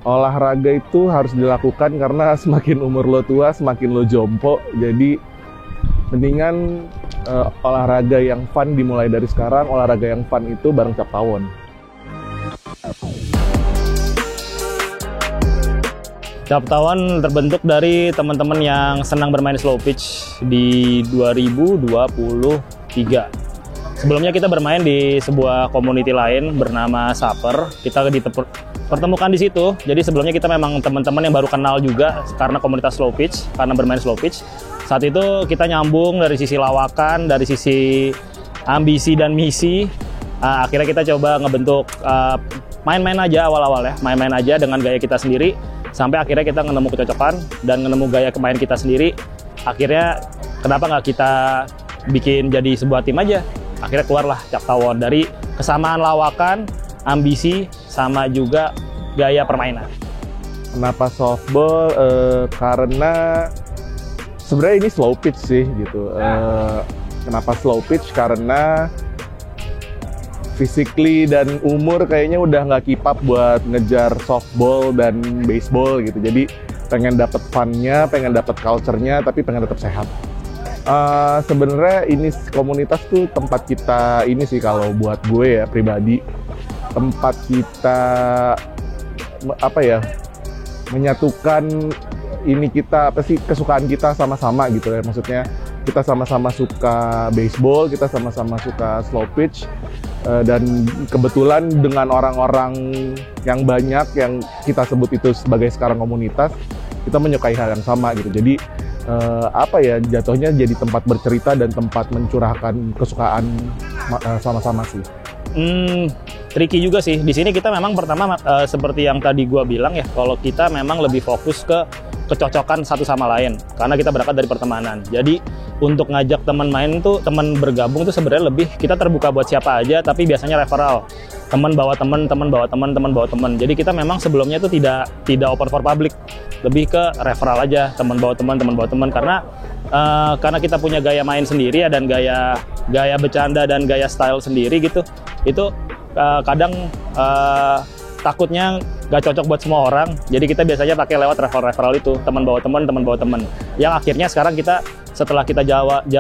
olahraga itu harus dilakukan karena semakin umur lo tua, semakin lo jompo. Jadi mendingan olahraga yang fun dimulai dari sekarang. Olahraga yang fun itu bareng Cap Tawon. Cap Tawon terbentuk dari teman-teman yang senang bermain slow pitch di 2023. Sebelumnya kita bermain di sebuah community lain bernama Saper. Kita dipertemukan di situ. Jadi sebelumnya kita memang teman-teman yang baru kenal juga karena komunitas slow pitch, karena bermain slow pitch. Saat itu kita nyambung dari sisi lawakan, dari sisi ambisi dan misi. Akhirnya kita coba ngebentuk main-main aja awal-awal ya, main-main aja dengan gaya kita sendiri. Sampai akhirnya kita nemu kecocokan dan nemu gaya kemain kita sendiri. Akhirnya kenapa nggak kita bikin jadi sebuah tim aja? Akhirnya keluarlah Cap Tawon dari kesamaan lawakan, ambisi, sama juga gaya permainan. Kenapa softball? Karena sebenarnya ini slow pitch sih gitu. Kenapa slow pitch? Karena physically dan umur kayaknya udah nggak keep up buat ngejar softball dan baseball gitu. Jadi pengen dapet fun-nya, pengen dapet culture-nya, tapi pengen tetap sehat. Sebenarnya ini komunitas tuh tempat kita ini sih kalau buat gue ya pribadi, tempat kita menyatukan ini kita kesukaan kita sama-sama gitu ya. Maksudnya kita sama-sama suka baseball, kita sama-sama suka slow pitch. Dan kebetulan dengan orang-orang yang banyak yang kita sebut itu sebagai sekarang komunitas, kita menyukai hal yang sama gitu. Jadi jatuhnya jadi tempat bercerita dan tempat mencurahkan kesukaan sama-sama sih. Tricky juga sih. Di sini kita memang pertama seperti yang tadi gua bilang ya, kalau kita memang lebih fokus ke kecocokan satu sama lain karena kita berangkat dari pertemanan. Jadi untuk ngajak teman main tuh, teman bergabung tuh sebenarnya lebih kita terbuka buat siapa aja, tapi biasanya referral. Teman bawa teman, teman bawa teman, teman bawa teman. Jadi kita memang sebelumnya tuh tidak open for public, lebih ke referral aja, teman bawa teman, teman bawa teman karena kita punya gaya main sendiri ya, dan gaya bercanda dan gaya style sendiri gitu. Itu kadang takutnya gak cocok buat semua orang, jadi kita biasanya pakai lewat referral itu, teman bawa teman, teman bawa teman. Yang akhirnya sekarang kita setelah kita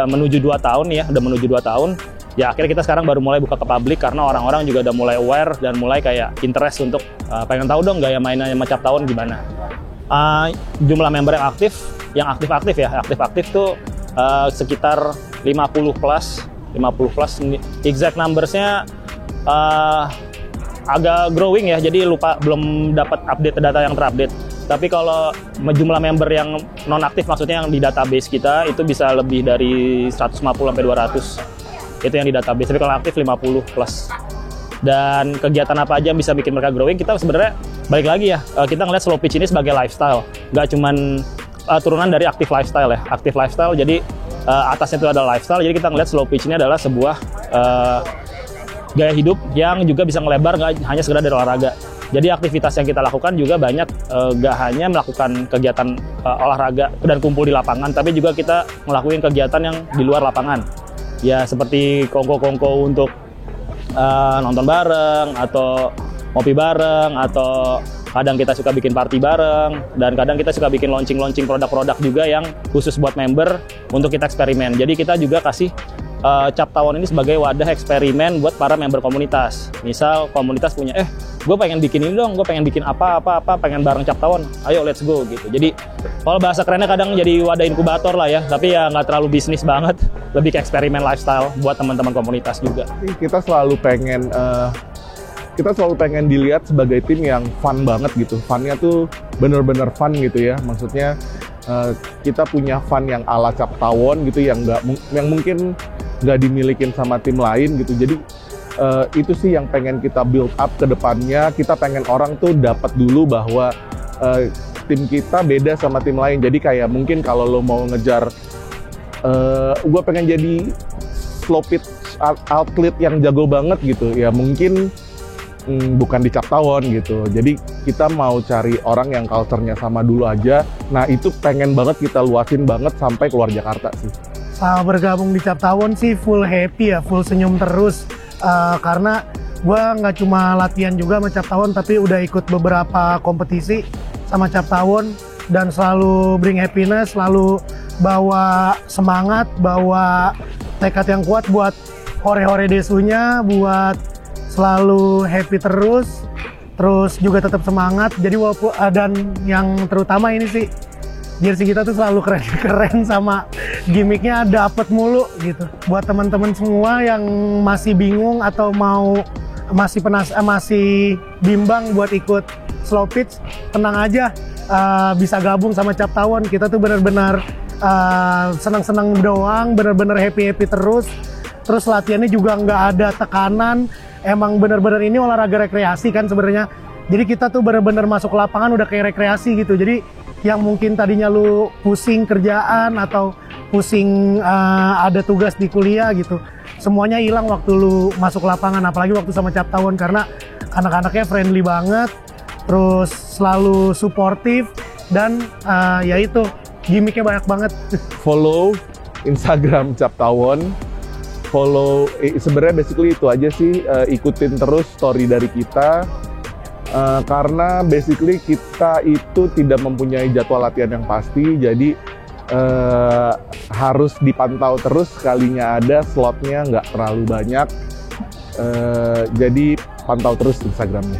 menuju 2 tahun ya, udah menuju 2 tahun, ya akhirnya kita sekarang baru mulai buka ke publik karena orang-orang juga udah mulai aware dan mulai kayak interest untuk pengen tahu dong gaya mainnya sama Cap Tawon gimana. Jumlah member yang aktif tuh sekitar 50 plus, exact numbersnya agak growing ya, jadi belum dapat update data yang terupdate. Tapi kalau jumlah member yang non aktif, maksudnya yang di database kita itu bisa lebih dari 150 sampai 200. Itu yang di database. Tapi kalau aktif 50 plus. Dan kegiatan apa aja yang bisa bikin mereka growing, kita sebenarnya balik lagi ya, kita ngeliat slow pitch ini sebagai lifestyle. Nggak cuman turunan dari active lifestyle ya. Active lifestyle, jadi atasnya itu ada lifestyle, jadi kita ngeliat slow pitch ini adalah sebuah gaya hidup yang juga bisa ngelebar, nggak hanya sekedar dari olahraga. Jadi aktivitas yang kita lakukan juga banyak, nggak hanya melakukan kegiatan olahraga dan kumpul di lapangan, tapi juga kita ngelakuin kegiatan yang di luar lapangan. Ya seperti kongko-kongko untuk nonton bareng, atau ngopi bareng, atau kadang kita suka bikin party bareng, dan kadang kita suka bikin launching produk-produk juga yang khusus buat member untuk kita eksperimen. Jadi kita juga kasih Cap Tawon ini sebagai wadah eksperimen buat para member komunitas. Misal komunitas punya, gue pengen bikin ini dong, gue pengen bikin apa, pengen bareng Cap Tawon, ayo let's go gitu. Jadi kalau bahasa kerennya kadang jadi wadah inkubator lah ya, tapi ya nggak terlalu bisnis banget, lebih ke eksperimen lifestyle buat teman-teman komunitas juga. Kita selalu pengen dilihat sebagai tim yang fun banget gitu. Funnya tuh bener-bener fun gitu ya. Maksudnya kita punya fun yang ala Cap Tawon gitu, yang mungkin nggak dimilikin sama tim lain gitu. Jadi itu sih yang pengen kita build up ke depannya. Kita pengen orang tuh dapat dulu bahwa tim kita beda sama tim lain. Jadi kayak mungkin kalau lo mau ngejar, gue pengen jadi slow pitch athlete yang jago banget gitu, ya mungkin bukan di Cap Tawon gitu. Jadi kita mau cari orang yang culture-nya sama dulu aja. Nah itu pengen banget kita luasin banget sampai keluar Jakarta sih. Bergabung di Cap Tawon sih full happy ya, full senyum terus. Karena gue nggak cuma latihan juga sama Cap Tawon, tapi udah ikut beberapa kompetisi sama Cap Tawon dan selalu bring happiness, selalu bawa semangat, bawa tekad yang kuat buat hore-hore desunya, buat selalu happy terus juga tetap semangat. Jadi walaupun dan yang terutama ini sih, jersey kita tuh selalu keren sama gimmicknya dapet mulu gitu. Buat teman-teman semua yang masih bingung atau masih bimbang buat ikut slow pitch, tenang aja, bisa gabung sama Cap Tawon. Kita tuh benar-benar senang-senang doang, benar-benar happy terus latihannya juga nggak ada tekanan. Emang benar-benar ini olahraga rekreasi kan sebenarnya. Jadi kita tuh benar-benar masuk ke lapangan udah kayak rekreasi gitu. Jadi yang mungkin tadinya lu pusing kerjaan atau pusing ada tugas di kuliah gitu, semuanya hilang waktu lu masuk lapangan, apalagi waktu sama Cap Tawon, karena anak-anaknya friendly banget, terus selalu suportif, dan ya itu gimmicknya banyak banget. Follow Instagram Cap Tawon, follow, sebenarnya basically itu aja sih, ikutin terus story dari kita. Karena basically kita itu tidak mempunyai jadwal latihan yang pasti, jadi harus dipantau terus, sekalinya ada slotnya nggak terlalu banyak, jadi pantau terus Instagramnya.